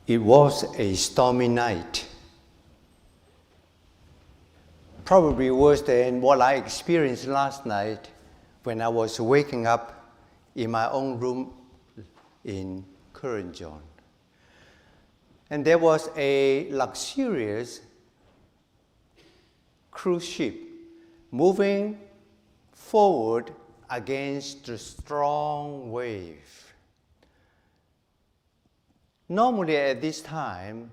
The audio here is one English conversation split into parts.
It was a stormy night, probably worse than what I experienced last night when I was waking up in my own room in Kurrajong. And there was a luxurious cruise ship moving forward against the strong wave. Normally at this time,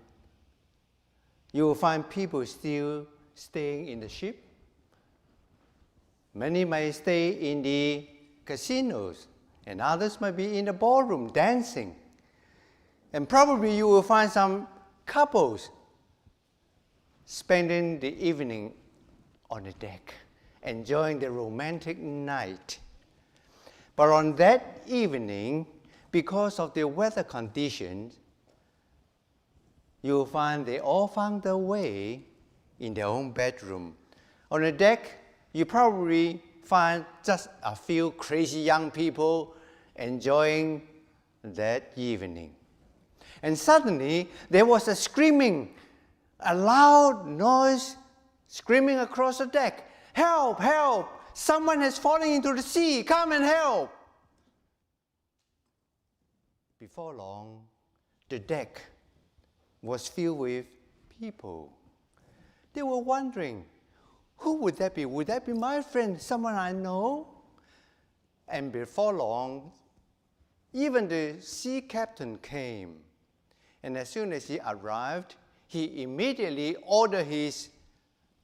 you will find people still staying in the ship. Many may stay in the casinos, and others might be in the ballroom dancing. And probably you will find some couples spending the evening on the deck, enjoying the romantic night. But on that evening, because of the weather conditions, you will find they all found their way in their own bedroom. On the deck, you probably find just a few crazy young people enjoying that evening. And suddenly, there was a screaming, a loud noise screaming across the deck. "Help, help! Someone has fallen into the sea! Come and help!" Before long, the deck was filled with people. They were wondering, who would that be? Would that be my friend, someone I know? And before long, even the sea captain came. And as soon as he arrived, he immediately ordered his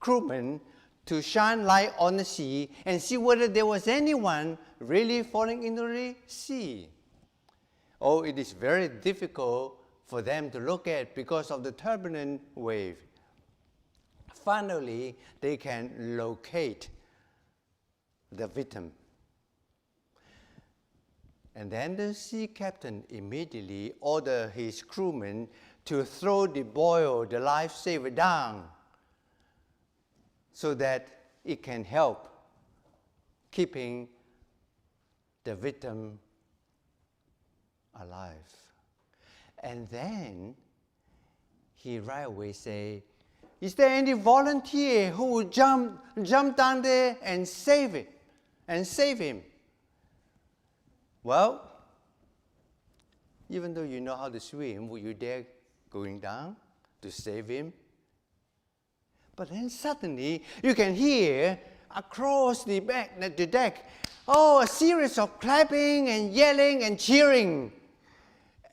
crewmen to shine light on the sea and see whether there was anyone really falling into the sea. Oh, it is very difficult for them to look at because of the turbulent wave. Finally, they can locate the victim. And then the sea captain immediately ordered his crewmen to throw the buoy, the lifesaver, down so that it can help keeping the victim alive. And then he right away said, "Is there any volunteer who will jump down there and save him?" Well, even though you know how to swim, will you dare going down to save him? But then suddenly you can hear across the deck, a series of clapping and yelling and cheering.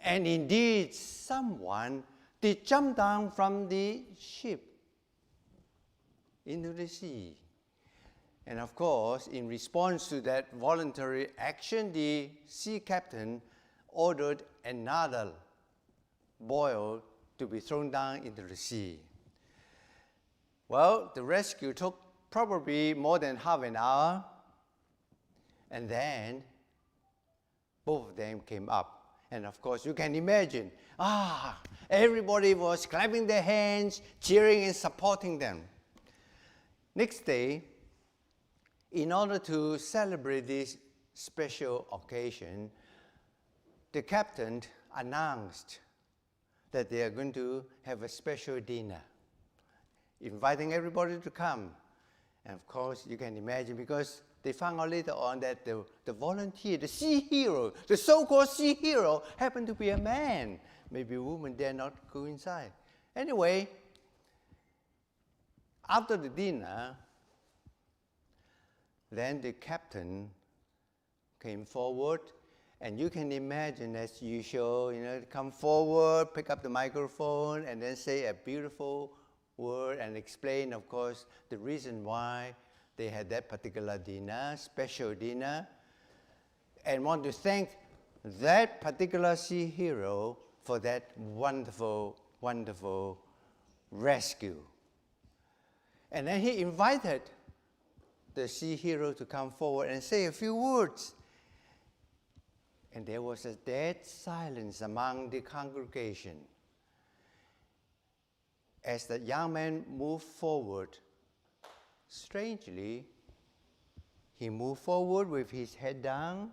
And indeed, someone did jump down from the ship into the sea. And of course, in response to that voluntary action, the sea captain ordered another buoy to be thrown down into the sea. Well, the rescue took probably more than half an hour, and then both of them came up. And of course, you can imagine, everybody was clapping their hands, cheering and supporting them. Next day, in order to celebrate this special occasion, the captain announced that they are going to have a special dinner, inviting everybody to come. And of course, you can imagine, because they found out later on that the volunteer, the sea hero, the so-called sea hero, happened to be a man. Maybe a woman dare not go inside. Anyway, after the dinner, then the captain came forward, and you can imagine, as usual, come forward, pick up the microphone, and then say a beautiful word and explain, of course, the reason why they had that particular dinner, special dinner, and want to thank that particular sea hero for that wonderful, wonderful rescue. And then he invited the sea hero to come forward and say a few words. And there was a dead silence among the congregation. As the young man moved forward, strangely, he moved forward with his head down,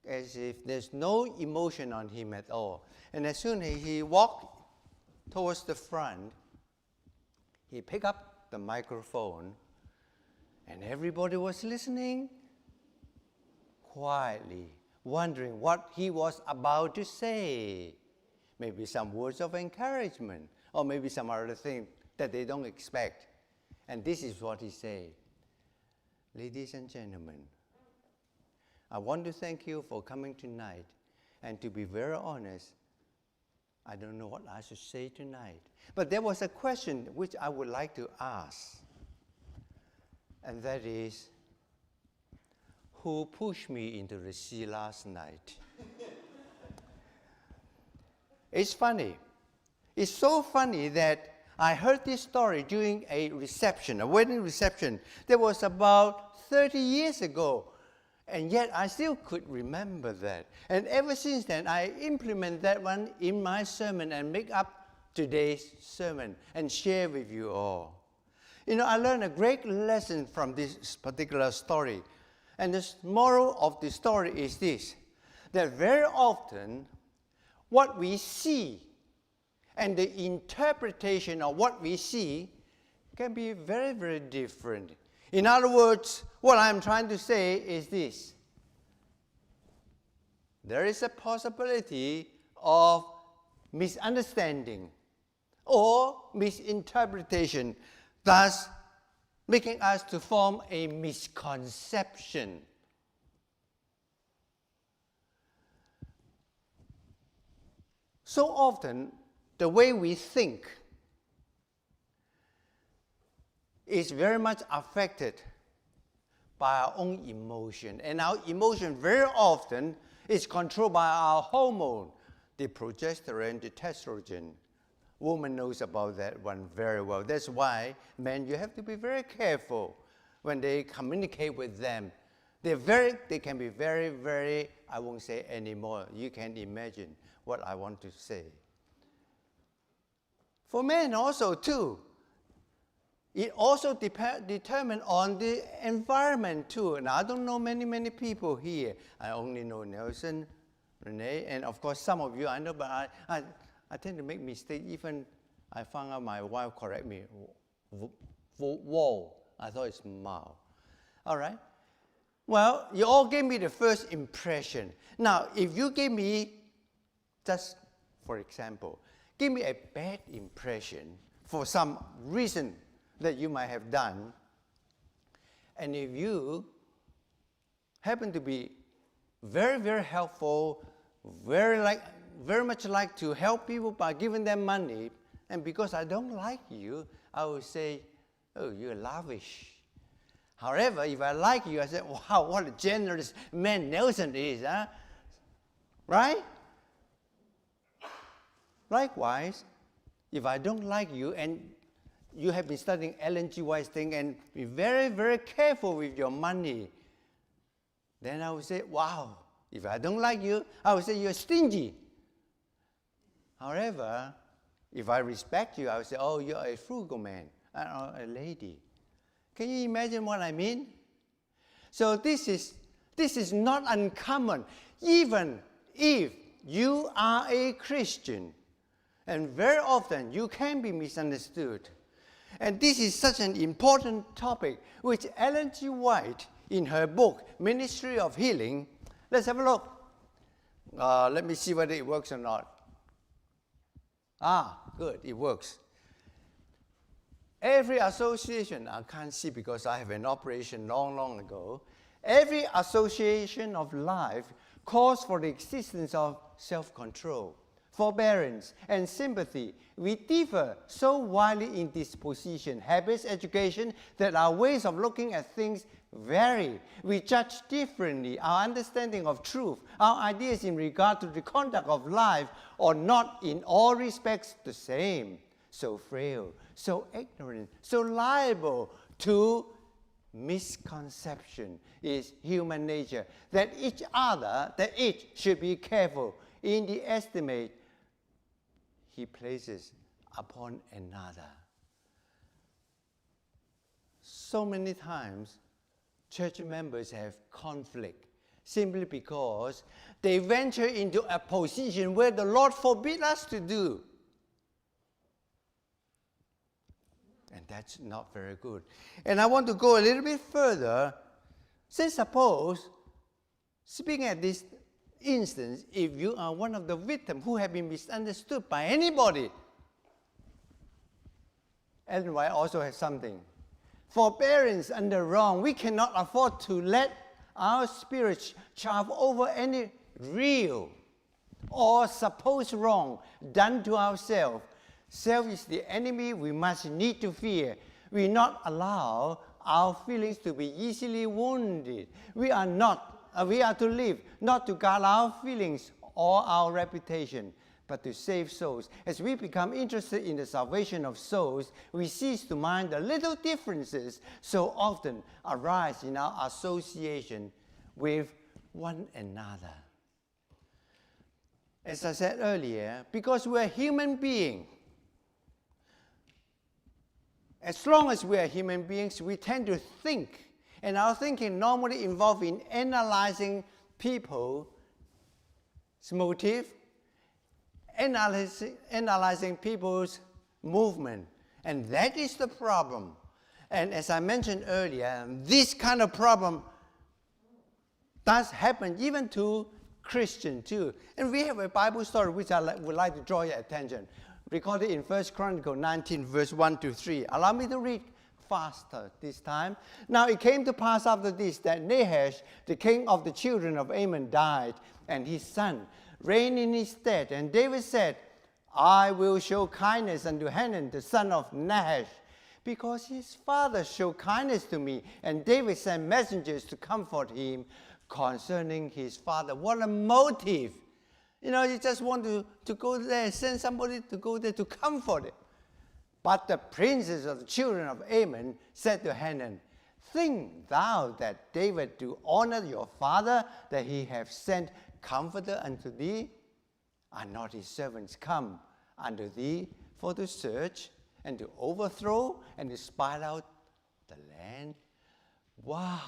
as if there's no emotion on him at all. And as soon as he walked towards the front, he picked up the microphone, and everybody was listening quietly, wondering what he was about to say. Maybe some words of encouragement, or maybe some other thing that they don't expect. And this is what he said. Ladies and gentlemen, I want to thank you for coming tonight. And to be very honest, I don't know what I should say tonight. But there was a question which I would like to ask. And that is, who pushed me into the sea last night? It's funny. It's so funny that I heard this story during a reception, a wedding reception. That was about 30 years ago. And yet I still could remember that. And ever since then, I implement that one in my sermon and make up today's sermon and share with you all. You know, I learned a great lesson from this particular story. And the moral of the story is this, that very often what we see and the interpretation of what we see can be very, very different. In other words, what I'm trying to say is this. There is a possibility of misunderstanding or misinterpretation, thus making us to form a misconception. So often, the way we think is very much affected by our own emotion. And our emotion very often is controlled by our hormone, the progesterone, the testosterone. Woman knows about that one very well. That's why, men, you have to be very careful when they communicate with them. They can be very, very, I won't say anymore. You can imagine what I want to say. For men also too. It also determines on the environment too. And I don't know many people here. I only know Nelson, Renee, and of course some of you I know, but I tend to make mistakes. Even I found out my wife correct me. Whoa, I thought it's Mao. All right. Well, you all gave me the first impression. Now, if you gave me, just for example, give me a bad impression for some reason that you might have done, and if you happen to be very, very helpful, very much like to help people by giving them money, and because I don't like you, I will say, oh, you're lavish. However, if I like you, I say, wow, what a generous man Nelson is, huh? Right? Likewise, if I don't like you and you have been studying Ellen G. White's thing and be very, very careful with your money, then I would say, wow, if I don't like you, I would say you're stingy. However, if I respect you, I would say, oh, you're a frugal man, or a lady. Can you imagine what I mean? So this is not uncommon, even if you are a Christian. And very often you can be misunderstood. And this is such an important topic, which Ellen G. White, in her book, Ministry of Healing, let's have a look. Let me see whether it works or not. Good, it works. Every association, I can't see because I have an operation long ago. Every association of life calls for the existence of self-control, forbearance, and sympathy. We differ so widely in disposition, habits, education, that our ways of looking at things vary. We judge differently. Our understanding of truth, our ideas in regard to the conduct of life are not in all respects the same. So frail, so ignorant, so liable to misconception is human nature, that each should be careful in the estimate he places upon another. So many times, church members have conflict, simply because they venture into a position where the Lord forbid us to do. And that's not very good. And I want to go a little bit further. Say suppose, speaking at this instance, if you are one of the victims who have been misunderstood by anybody, Ellen White also has something. Forbearance under wrong. We cannot afford to let our spirits triumph over any real or supposed wrong done to ourselves. Self is the enemy we must need to fear. We not allow our feelings to be easily wounded. We are to live, not to guard our feelings or our reputation, but to save souls. As we become interested in the salvation of souls, we cease to mind the little differences so often arise in our association with one another. As I said earlier, because we're human beings, as long as we are human beings, we tend to think, and our thinking normally involves in analyzing people's motive, analyzing people's movement, and that is the problem. And as I mentioned earlier, this kind of problem does happen even to Christians too. And we have a Bible story which I would like to draw your attention, recorded in 1 Chronicles 19, verse 1 to 3. Allow me to read faster this time. Now it came to pass after this that Nahash, the king of the children of Ammon, died, and his son reigned in his stead. And David said, I will show kindness unto Hanun, the son of Nahash, because his father showed kindness to me. And David sent messengers to comfort him concerning his father. What a motive! You know, you just want to go there, send somebody to go there to comfort it. But the princes of the children of Ammon said to Hanun, think thou that David do honor your father, that he have sent comforter unto thee? Are not his servants come unto thee for to search and to overthrow and to spy out the land? Wow!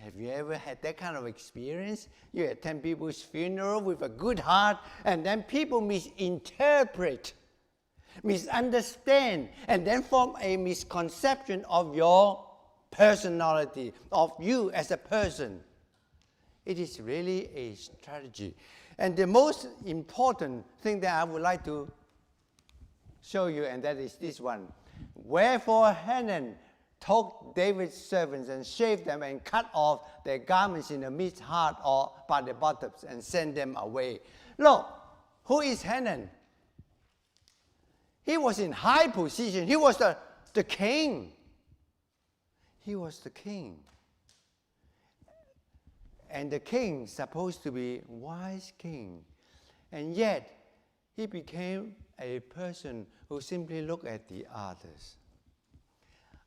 Have you ever had that kind of experience? You attend people's funeral with a good heart, and then people misinterpret, misunderstand, and then form a misconception of your personality, of you as a person. It is really a strategy. And the most important thing that I would like to show you, and that is this one. Wherefore Hanun took David's servants and shaved them and cut off their garments in the midst heart or by the buttocks and sent them away. Look, who is Hanun? He was in high position. He was the king. He was the king. And the king supposed to be a wise king. And yet, he became a person who simply looked at the others.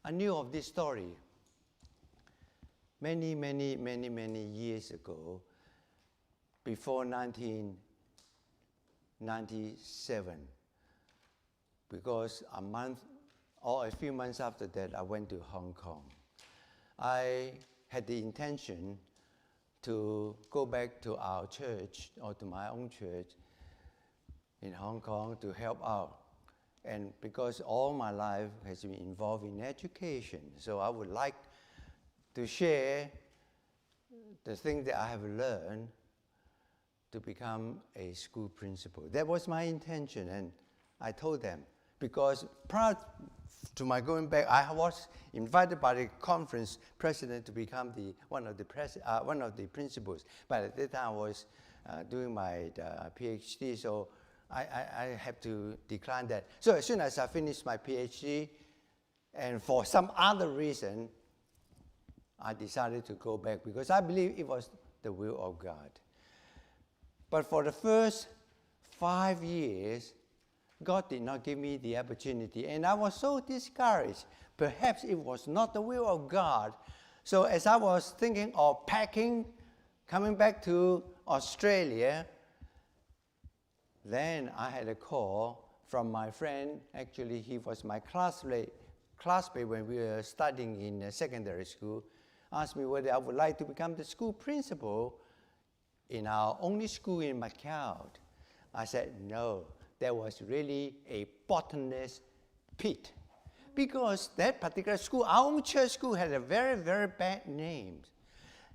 I knew of this story many years ago, before 1997, because a month or a few months after that, I went to Hong Kong. I had the intention to go back to our church, or to my own church in Hong Kong, to help out. And because all my life has been involved in education, so I would like to share the things that I have learned to become a school principal. That was my intention, and I told them, because prior to my going back, I was invited by the conference president to become one of the principals. But at that time, I was doing my PhD, so I have to decline that. So as soon as I finished my PhD, and for some other reason, I decided to go back because I believe it was the will of God. But for the first 5 years, God did not give me the opportunity, and I was so discouraged. Perhaps it was not the will of God. So as I was thinking of packing, coming back to Australia, then I had a call from my friend. Actually, he was my classmate when we were studying in secondary school. asked me whether I would like to become the school principal in our only school in Macau. I said no. There was really a bottomless pit. Because that particular school, our own church school, had a very, very bad name.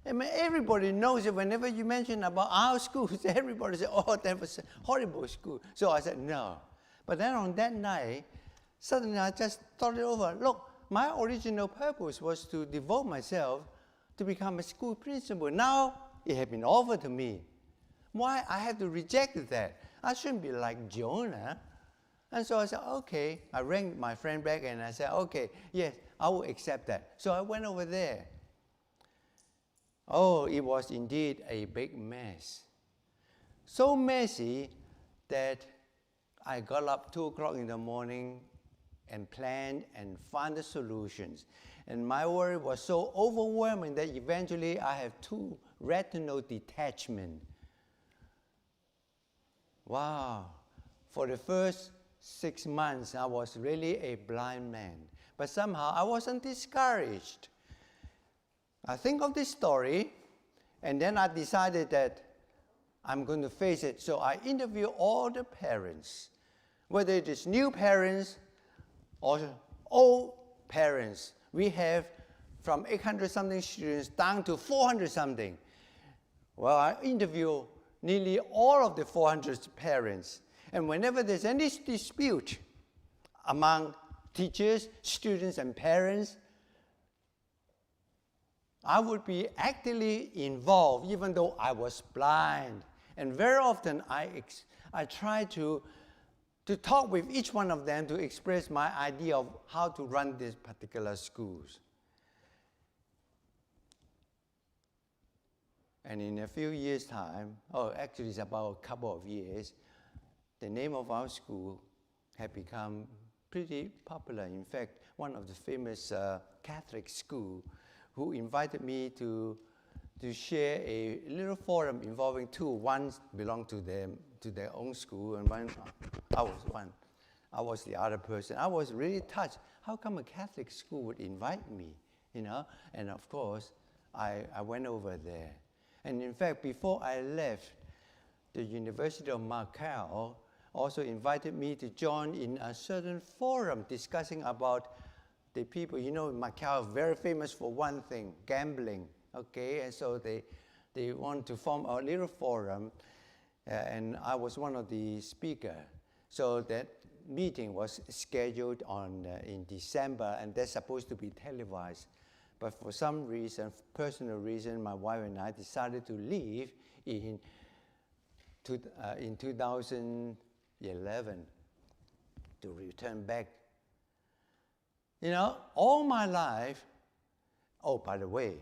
I mean, everybody knows it. Whenever you mention about our schools, everybody says, oh, that was a horrible school. So I said, no. But then on that night, suddenly I just thought it over. Look, my original purpose was to devote myself to become a school principal. Now it had been offered to me. Why I had to reject that? I shouldn't be like Jonah. And so I said, okay. I rang my friend back and I said, okay, yes, I will accept that. So I went over there. Oh, it was indeed a big mess. So messy that I got up 2 o'clock in the morning and planned and found the solutions. And my worry was so overwhelming that eventually I have 2 retinal detachment. Wow. For the first 6 months, I was really a blind man. But somehow I wasn't discouraged. I think of this story, and then I decided that I'm going to face it. So I interviewed all the parents, whether it is new parents or old parents. We have from 800-something students down to 400-something. Well, I interviewed nearly all of the 400 parents. And whenever there's any dispute among teachers, students, and parents, I would be actively involved, even though I was blind. And very often, I try to talk with each one of them to express my idea of how to run these particular schools. And in a few years' time, actually it's about a couple of years, the name of our school had become pretty popular. In fact, one of the famous Catholic schools who invited me to share a little forum involving 2. One belonged to their own school, and I was one. I was the other person. I was really touched. How come a Catholic school would invite me, you know? And of course, I went over there. And in fact, before I left, the University of Macau also invited me to join in a certain forum discussing about the people. You know, Macau is very famous for one thing, gambling, okay? And so they want to form a little forum, and I was one of the speakers. So that meeting was scheduled in December, and that's supposed to be televised. But for some reason, personal reason, my wife and I decided to leave in 2011 to return back. You know, all my life, by the way,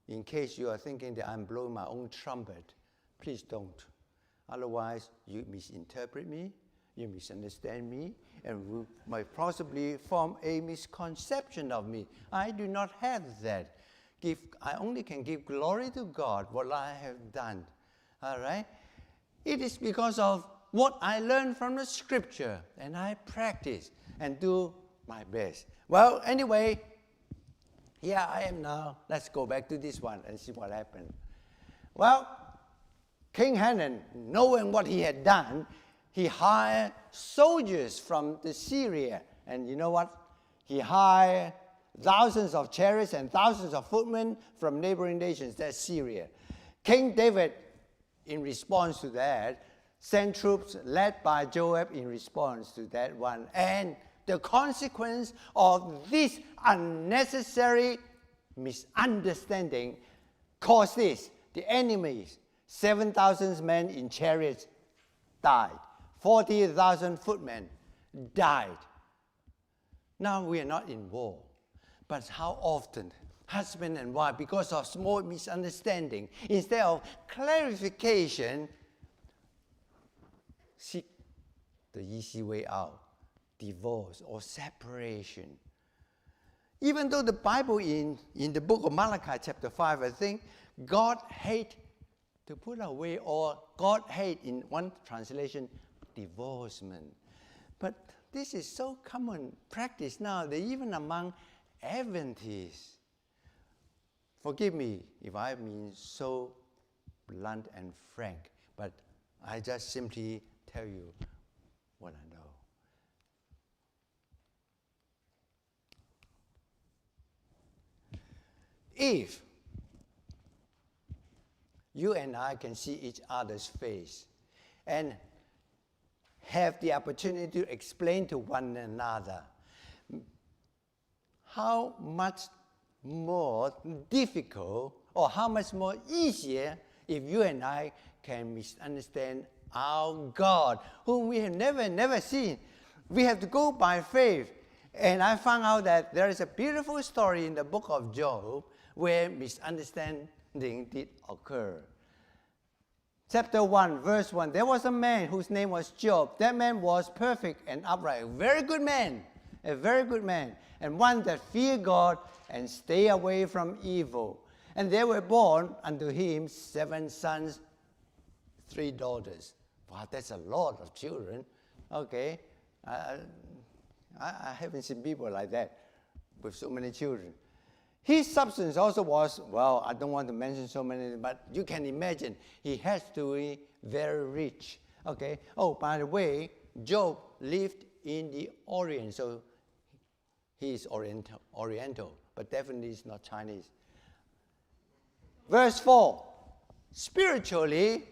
in case you are thinking that I'm blowing my own trumpet, please don't. Otherwise, you misinterpret me, you misunderstand me, and you might possibly form a misconception of me. I do not have that. I only can give glory to God what I have done. All right? It is because of what I learned from the scripture, and I practice and do my best. Well, anyway, here I am now. Let's go back to this one and see what happened. Well, King Hanan, knowing what he had done, he hired soldiers from Syria. And you know what? He hired thousands of chariots and thousands of footmen from neighboring nations. That's Syria. King David, in response to that, sent troops led by Joab in response to that one. And the consequence of this unnecessary misunderstanding caused this. The enemies, 7,000 men in chariots died. 40,000 footmen died. Now we are not in war. But how often husband and wife, because of small misunderstanding, instead of clarification, seek the easy way out, divorce or separation. Even though the Bible in the book of Malachi chapter 5, I think, God hate to put away, or God hate in one translation, divorcement. But this is so common practice now that even among Adventists, Forgive me if I mean so blunt and frank, but I just simply tell you what I know. If you and I can see each other's face and have the opportunity to explain to one another, how much more difficult or how much more easier if you and I can misunderstand our God, whom we have never seen. We have to go by faith. And I found out that there is a beautiful story in the book of Job where misunderstanding did occur. Chapter 1, verse 1, there was a man whose name was Job. That man was perfect and upright, a very good man, and one that feared God and stayed away from evil. And there were born unto him 7 sons, 3 daughters. Wow, that's a lot of children. Okay, I haven't seen people like that with so many children. His substance also was, well, I don't want to mention so many, but you can imagine he has to be very rich. Okay. Oh, by the way, Job lived in the Orient, so he is Oriental, but definitely is not Chinese. Verse 4, spiritually,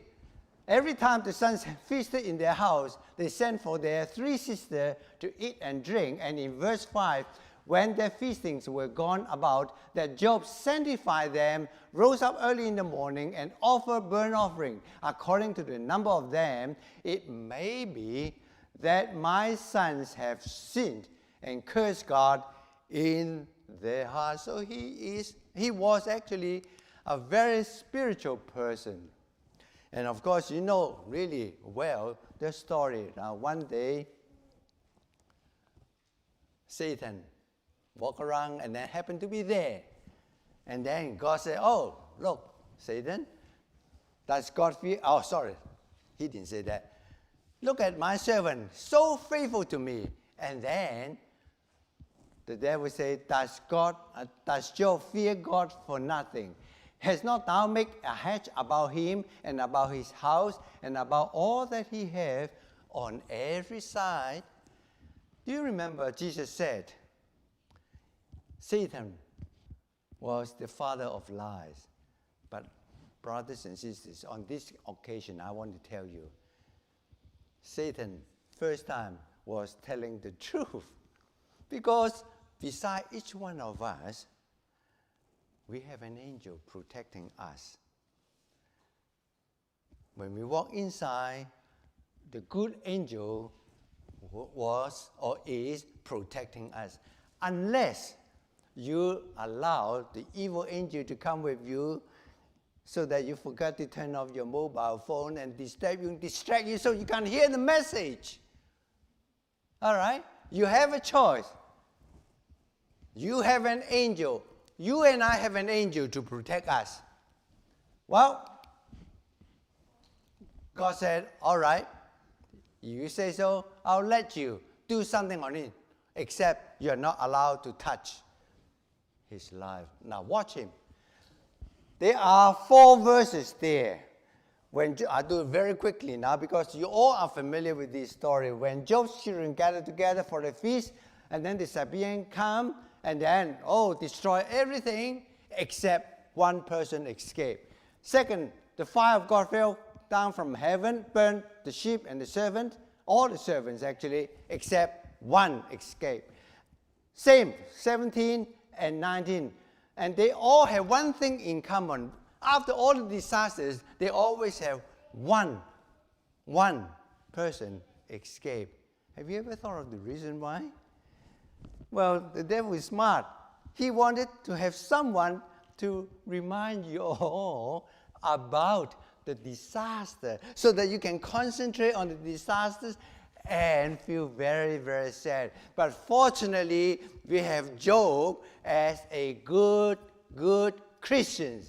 every time the sons feasted in their house, they sent for their 3 sisters to eat and drink. And in verse 5, when their feastings were gone about, that Job sanctified them, rose up early in the morning, and offered burnt offering. According to the number of them, it may be that my sons have sinned and cursed God in their hearts. So he was actually a very spiritual person. And of course, you know really well the story. Now, one day, Satan walked around and then happened to be there. And then God said, oh, look, Satan, does God fear? Oh, sorry, he didn't say that. Look at my servant, so faithful to me. And then the devil said, does Job fear God for nothing? Has not thou made a hedge about him and about his house and about all that he hath on every side? Do you remember Jesus said, Satan was the father of lies. But brothers and sisters, on this occasion, I want to tell you, Satan, first time, was telling the truth. Because beside each one of us, we have an angel protecting us. When we walk inside, the good angel was or is protecting us. Unless you allow the evil angel to come with you so that you forgot to turn off your mobile phone and distract you so you can't hear the message. All right? You have a choice. You have an angel. You and I have an angel to protect us. Well, God said, all right, you say so, I'll let you do something on it, except you're not allowed to touch his life. Now watch him. There are 4 verses there. I do it very quickly now because you all are familiar with this story. When Job's children gathered together for the feast, and then the Sabaeans come, and then, destroy everything except one person escaped. Second, the fire of God fell down from heaven, burned the sheep and the servant, all the servants actually, except one escaped. Same, 17 and 19. And they all have one thing in common. After all the disasters, they always have one person escape. Have you ever thought of the reason why? Well, the devil is smart. He wanted to have someone to remind you all about the disaster so that you can concentrate on the disasters and feel very, very sad. But fortunately, we have Job as a good Christian.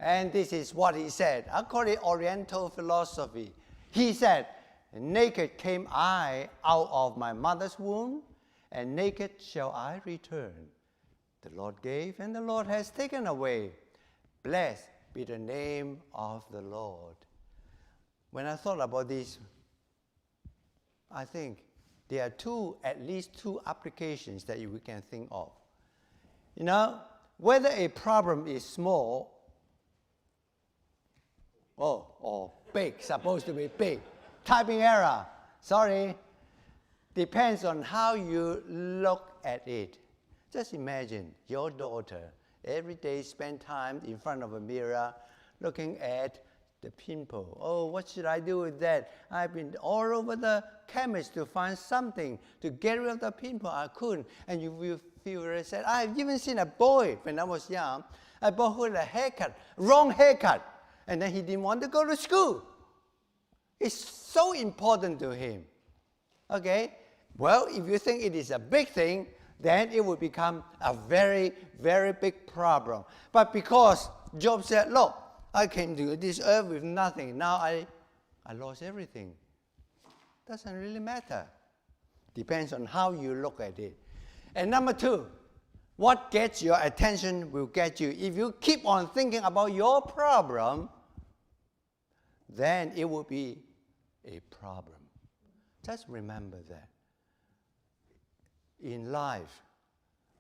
And this is what he said. According to Oriental philosophy, he said, naked came I out of my mother's womb, and naked shall I return. The Lord gave, and the Lord has taken away. Blessed be the name of the Lord. When I thought about this, I think there are at least two applications that we can think of. You know, whether a problem is small or big, supposed to be big. Typing error, sorry. Depends on how you look at it. Just imagine your daughter every day spend time in front of a mirror looking at the pimple. Oh, what should I do with that? I've been all over the chemist to find something to get rid of the pimple. I couldn't. And you will feel very sad. I've even seen a boy when I was young. A boy with a haircut, wrong haircut. And then he didn't want to go to school. It's so important to him. Okay? Well, if you think it is a big thing, then it will become a very, very big problem. But because Job said, look, I came to this earth with nothing. Now I lost everything. Doesn't really matter. Depends on how you look at it. And number two, what gets your attention will get you. If you keep on thinking about your problem, then it will be a problem. Just remember that. In life,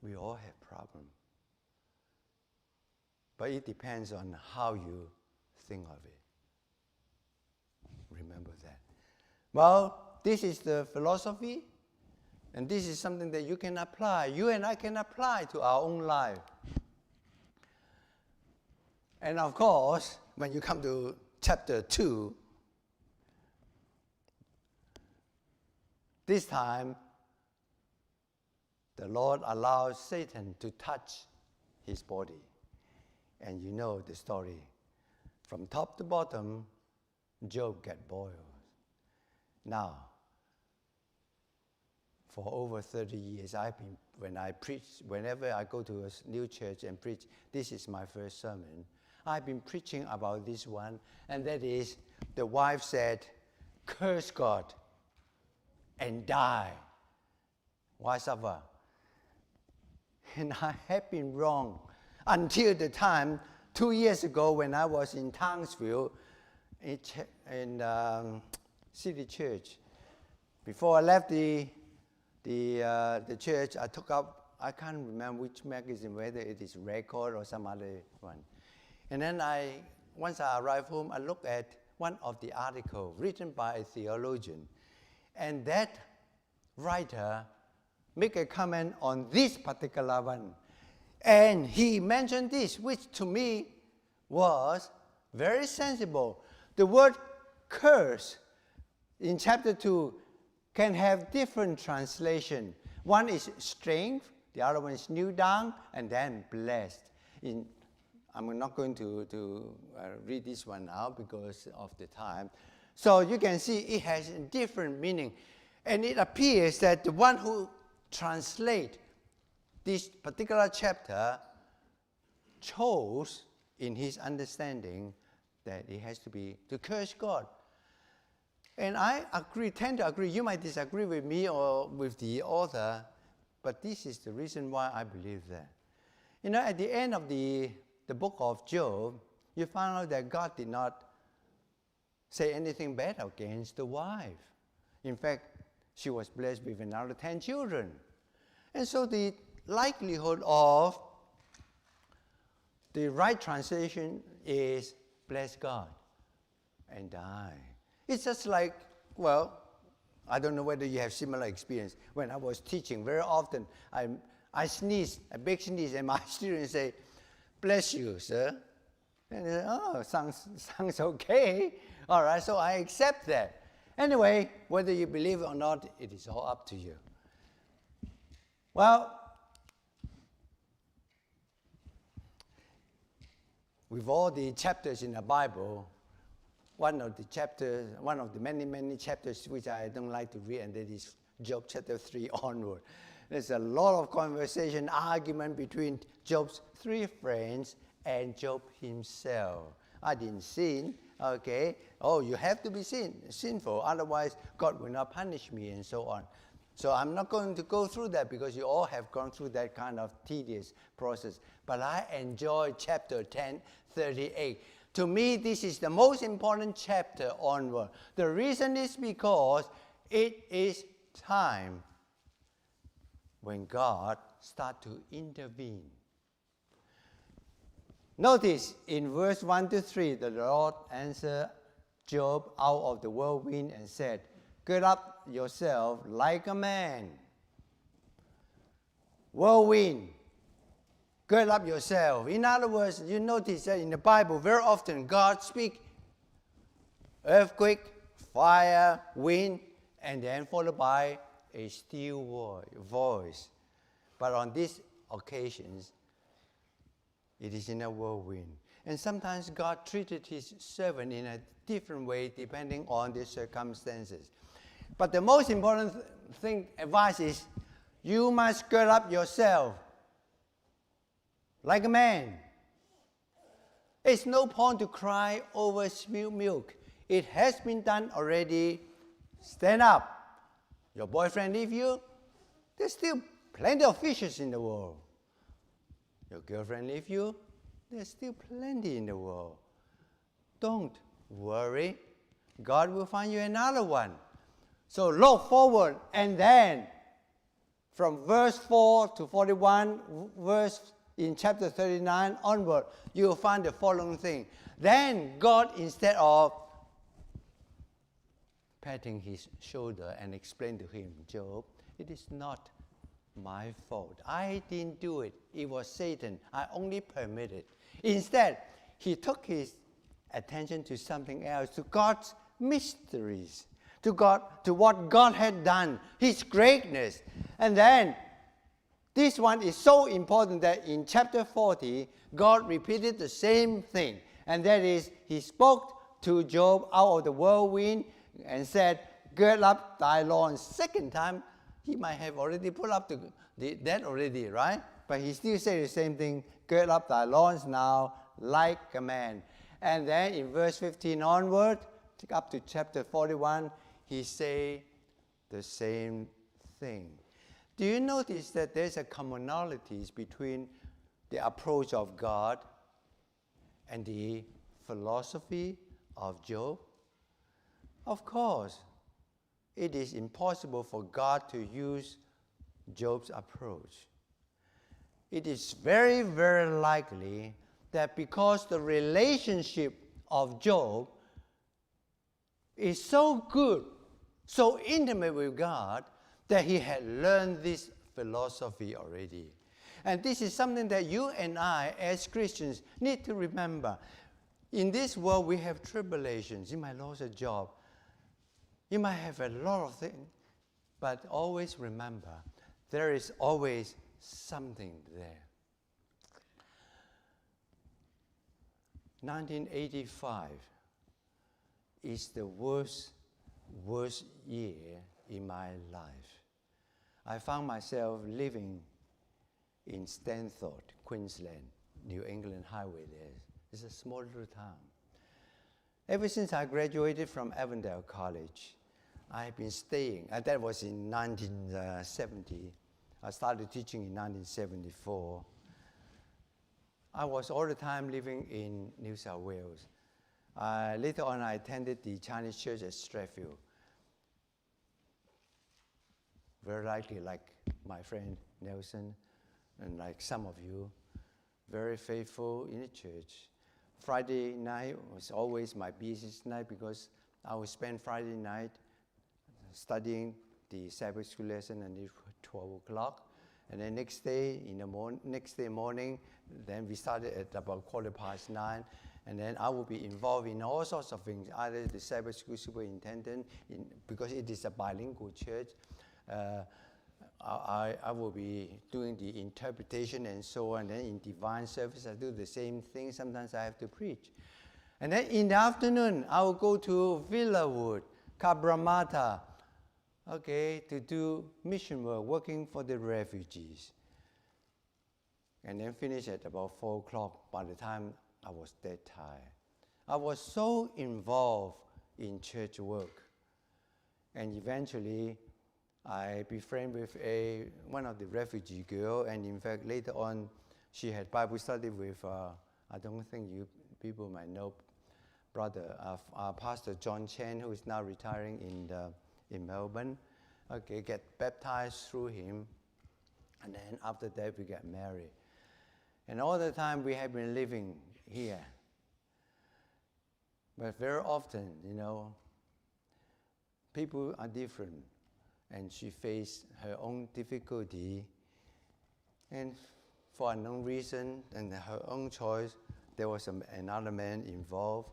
we all have problems. But it depends on how you think of it. Remember that. Well, this is the philosophy, and this is something that you can apply. You and I can apply to our own life. And of course, when you come to chapter 2, this time, the Lord allows Satan to touch his body. And you know the story. From top to bottom, Job got boils. Now, for over 30 years, whenever I go to a new church and preach, this is my first sermon. I've been preaching about this one, and that is, the wife said, curse God and die. Why suffer? And I have been wrong until the time 2 years ago when I was in Townsville in City Church. Before I left the church, I took up, I can't remember which magazine, whether it is Record or some other one. And then once I arrived home, I looked at one of the articles written by a theologian. And that writer make a comment on this particular one. And he mentioned this, which to me was very sensible. The word curse in chapter 2 can have different translation. One is strength, the other one is new down, and then blessed. I'm not going to read this one now because of the time. So you can see it has a different meaning. And it appears that the one who translate this particular chapter chose in his understanding that it has to be to curse God. And I tend to agree. You might disagree with me or with the author, but this is the reason why I believe that. You know, at the end of the book of Job, you find out that God did not say anything bad against the wife. In fact, she was blessed with another 10 children. And so the likelihood of the right translation is bless God and die. It's just like, well, I don't know whether you have similar experience. When I was teaching, very often I sneeze, a big sneeze, and my students say, bless you, sir. And they say, oh, sounds okay. All right, so I accept that. Anyway, whether you believe it or not, it is all up to you. Well, with all the chapters in the Bible, one of the many chapters which I don't like to read, and that is Job chapter 3 onward. There's a lot of conversation, argument between Job's 3 friends and Job himself. I didn't sin, okay? Oh, you have to be sinful, otherwise God will not punish me, and so on. So I'm not going to go through that because you all have gone through that kind of tedious process. But I enjoy chapter 10:38. To me, this is the most important chapter onward. The reason is because it is time when God starts to intervene. Notice in verse 1-3, the Lord answered Job out of the whirlwind and said, "Gird up yourself like a man." Whirlwind, gird up yourself. In other words, you notice that in the Bible, very often God speaks earthquake, fire, wind, and then followed by a still voice. But on these occasions, it is in a whirlwind. And sometimes God treated his servant in a different way depending on the circumstances. But the most important advice is, you must gird up yourself like a man. It's no point to cry over spilled milk. It has been done already. Stand up. Your boyfriend leave you, there's still plenty of fishes in the world. Your girlfriend leave you, there's still plenty in the world. Don't worry. God will find you another one. So look forward, and then from verse 4-41, verse in chapter 39 onward, you will find the following thing. Then God, instead of patting his shoulder and explain to him, "Job, it is not my fault. I didn't do it. It was Satan. I only permitted." Instead, he took his attention to something else, to God's mysteries, to what God had done, his greatness. And then, this one is so important that in chapter 40, God repeated the same thing. And that is, he spoke to Job out of the whirlwind and said, "Gird up thy loins." Second time, he might have already put up that already, right? But he still said the same thing, "Gird up thy loins now like a man." And then in verse 15 onward, up to chapter 41, he say the same thing. Do you notice that there's a commonalities between the approach of God and the philosophy of Job? Of course, it is impossible for God to use Job's approach. It is very, very likely that because the relationship of Job is so good, so intimate with God, that he had learned this philosophy already. And this is something that you and I, as Christians, need to remember. In this world, we have tribulations. You might lose a job. You might have a lot of things. But always remember, there is always something there. 1985 is the worst year in my life. I found myself living in Stanthorpe, Queensland, New England Highway there. It's a small little town. Ever since I graduated from Avondale College, I've been staying. That was in 1970. I started teaching in 1974. I was all the time living in New South Wales. Later on, I attended the Chinese church at Strathfield. Very likely, like my friend Nelson, and like some of you, very faithful in the church. Friday night was always my busiest night because I would spend Friday night studying the Sabbath school lesson until 12 o'clock. And then next day morning, then we started at about 9:15. And then I will be involved in all sorts of things, either the Sabbath school superintendent, because it is a bilingual church. I will be doing the interpretation and so on. And then in divine service, I do the same thing. Sometimes I have to preach. And then in the afternoon, I will go to Villawood, Cabramatta, to do mission work, working for the refugees. And then finish at about 4 o'clock. By the time I was dead tired. I was so involved in church work. And eventually, I befriended with one of the refugee girl, and in fact later on, she had Bible study with. I don't think you people might know, brother Pastor John Chen, who is now retiring in Melbourne. Okay, get baptized through him, and then after that we got married. And all the time we have been living here. But very often, people are different, and she faced her own difficulty, and for unknown reason and her own choice, there was another man involved.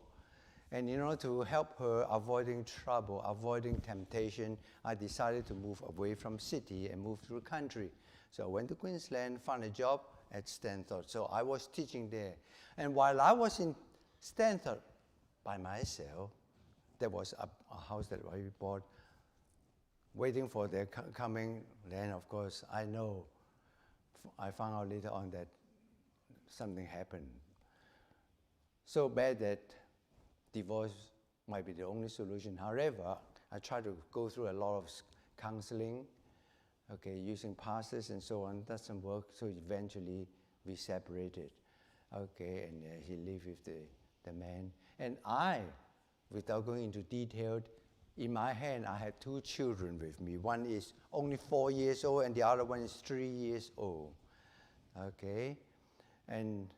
And in order to help her avoiding trouble, avoiding temptation, I decided to move away from city and move to the country. So I went to Queensland, found a job at Stanford. So I was teaching there. And while I was in Stanford by myself, there was a house that I bought, waiting for their coming. Then, of course, I found out later on that something happened. So bad that divorce might be the only solution. However, I tried to go through a lot of counseling, using pastors and so on. Doesn't work, so eventually we separated. And he lived with the man. And I, without going into detail, in my hand I had 2 children with me. One is only 4 years old, and the other one is 3 years old. And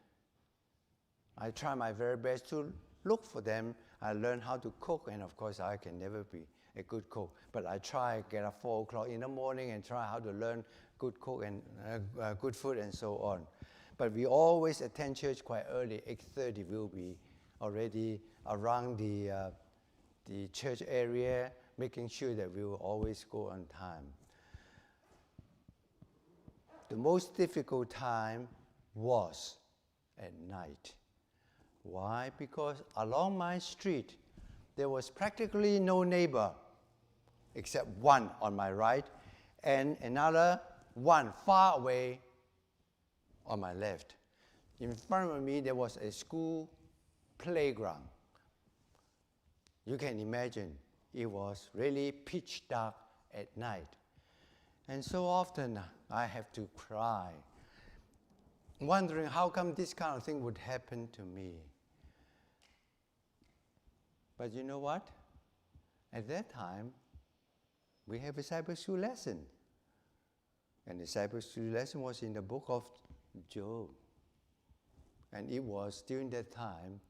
I try my very best to look for them. I learned how to cook, and of course I can never be a good cook, but I try get up 4 o'clock in the morning and try how to learn good cook and good food and so on. But we always attend church quite early. 8:30 we'll be already around the church area, making sure that we will always go on time. The most difficult time was at night. Why? Because along my street, there was practically no neighbor except one on my right and another one far away on my left. In front of me, there was a school playground. You can imagine, it was really pitch dark at night. And so often I have to cry, wondering how come this kind of thing would happen to me. But you know what? At that time, we have a Sabbath school lesson. And the Sabbath school lesson was in the book of Job. And it was during that time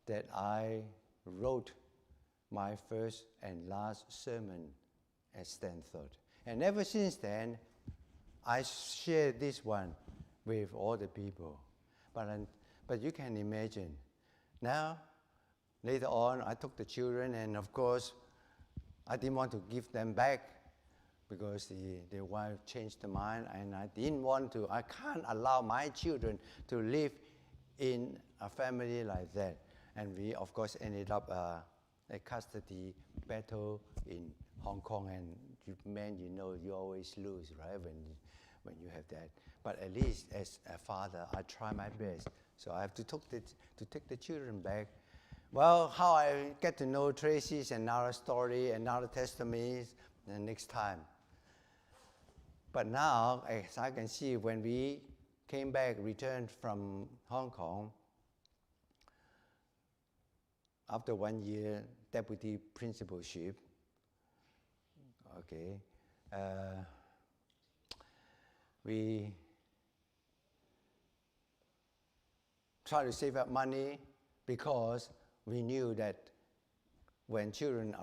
that I wrote my first and last sermon at Stanford. And ever since then, I shared this one with all the people. But you can imagine, now, later on, I took the children, and of course, I didn't want to give them back because the wife changed her mind, and I can't allow my children to live in a family like that. And we, of course, ended up a custody battle in Hong Kong, and you always lose, right, when you have that. But at least as a father, I try my best. So I have to take the children back. Well, how I get to know Tracy is another story, another testimony, the next time. But now, as I can see, when we returned from Hong Kong, after 1 year deputy principalship, we tried to save up money because we knew that when children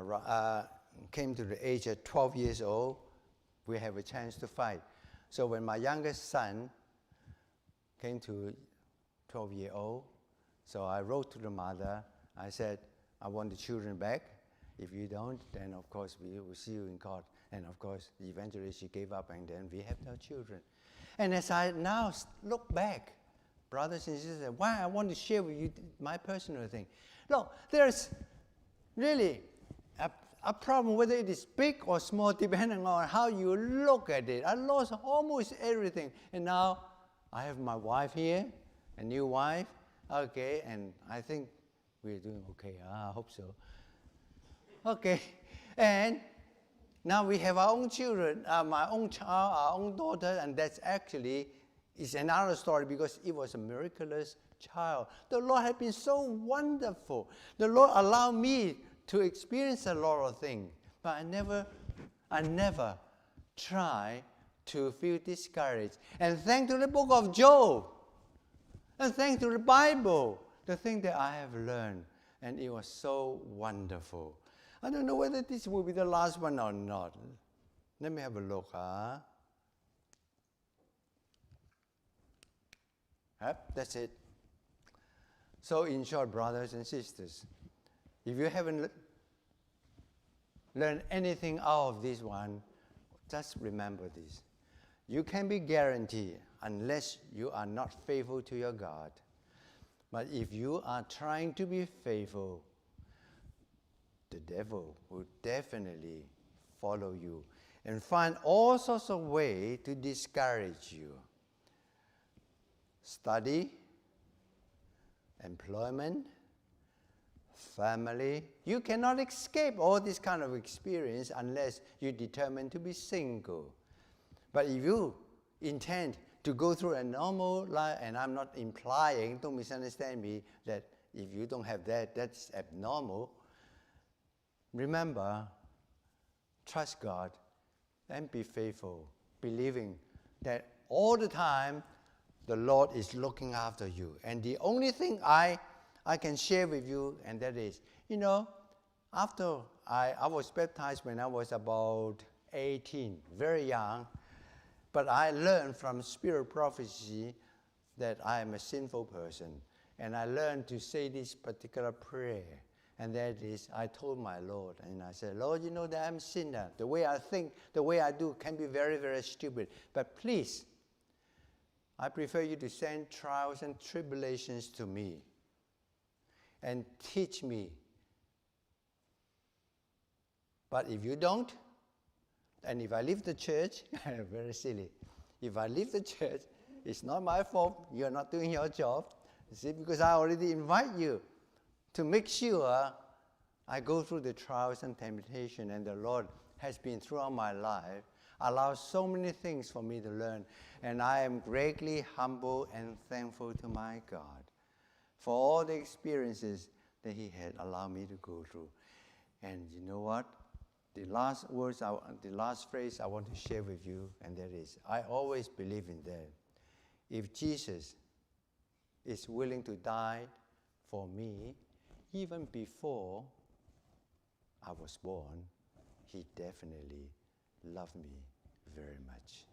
came to the age of 12 years old, we have a chance to fight. So when my youngest son came to 12 years old, so I wrote to the mother. I said, I want the children back. If you don't, then of course we will see you in court. And of course, eventually she gave up, and then we have no children. And as I now look back, brothers and sisters, why I want to share with you my personal thing. Look, there's really a problem, whether it is big or small, depending on how you look at it. I lost almost everything. And now I have my wife here, a new wife, and I think we're doing okay. I hope so. And Now we have our own children, my own child, our own daughter, and that's actually is another story because it was a miraculous child. The Lord has been so wonderful. The Lord allowed me to experience a lot of things, but I never try to feel discouraged. And thanks to the book of Job, and thanks to the Bible, the thing that I have learned, and it was so wonderful. I don't know whether this will be the last one or not. Let me have a look. Yep, that's it. So in short, brothers and sisters, if you haven't learned anything out of this one, just remember this. You can be guaranteed unless you are not faithful to your God. But if you are trying to be faithful, the devil will definitely follow you and find all sorts of ways to discourage you. Study, employment, family. You cannot escape all this kind of experience unless you determine to be single. But if you intend to go through a normal life, and I'm not implying, don't misunderstand me, that if you don't have that, that's abnormal. Remember, trust God and be faithful, believing that all the time the Lord is looking after you. And the only thing I can share with you, and that is, after I was baptized when I was about 18, very young, but I learned from spirit prophecy that I am a sinful person. And I learned to say this particular prayer. And that is, I told my Lord, and I said, Lord, you know that I'm a sinner. The way I think, the way I do can be very, very stupid. But please, I prefer you to send trials and tribulations to me and teach me. But if you don't, and if I leave the church, very silly. If I leave the church, it's not my fault. You're not doing your job. You see, because I already invite you to make sure I go through the trials and temptation, and the Lord has been throughout my life, allowed so many things for me to learn, and I am greatly humble and thankful to my God for all the experiences that He had allowed me to go through. And you know what? The last phrase I want to share with you, and that is, I always believe in that. If Jesus is willing to die for me, even before I was born, He definitely loved me very much.